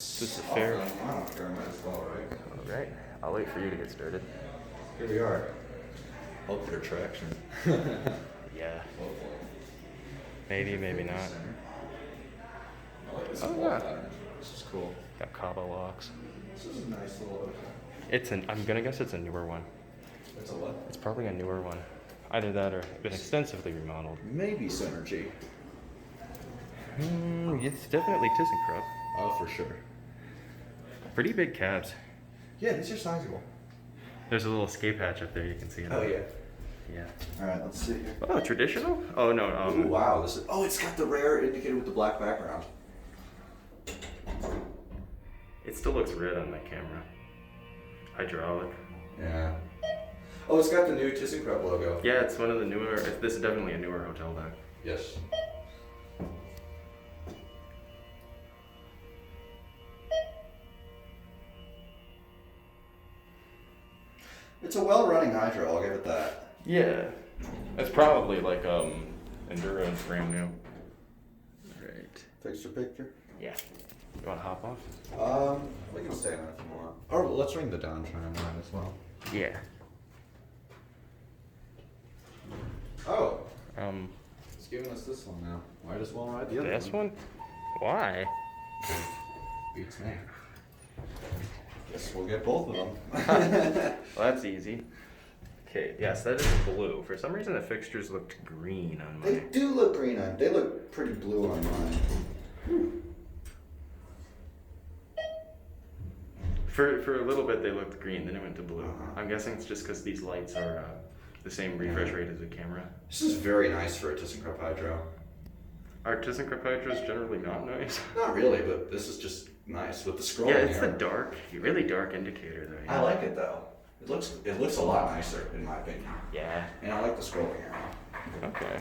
This is fair. Might as well, right? All right. I'll wait for you to get started. Here we are. Hope for traction. Yeah. Maybe, maybe not. I like this Oh, wall yeah. pattern. This is cool. Got Cabo locks. This is a nice little. I'm gonna guess it's a newer one. It's a what? It's probably a newer one. Either that or been extensively remodeled. Maybe Synergy. It's definitely ThyssenKrupp. Oh, for sure. Pretty big cabs. Yeah, these are sizable. There's a little escape hatch up there. You can see it. Oh yeah. Yeah. All right, let's see here. Oh, traditional? Oh no. Ooh, wow, this is. Oh, it's got the rare indicator with the black background. It still looks red on my camera. Hydraulic. Yeah. Oh, it's got the new ThyssenKrupp logo. Yeah, it's one of the newer. This is definitely a newer hotel bag. Yes. It's a well-running hydro. I'll give it that. Yeah. It's probably like Endura and brand new. Right. Fixture picture. Yeah. You want to hop off? We can stay on if you want. Or let's ring the down chime on as well. Yeah. Oh, Um, it's giving us this one now. Might as well ride the other this one? Why? Beats me. Guess we'll get both of them. Well, that's easy. Okay, yes, that is blue. For some reason, the fixtures looked green on They mine. do look green on. They look pretty blue on mine. For a little bit, they looked green, then it went to blue. Uh-huh. I'm guessing it's just because these lights are the same refresh rate as the camera. This is very nice for a ThyssenKrupp hydro. Are ThyssenKrupp hydros generally not nice? Not really, but this is just nice with the scrolling. Yeah, it's here. the dark, really dark indicator though. Yeah. I like it though. It looks a lot nicer in my opinion. Yeah. And I like the scrolling here. Okay.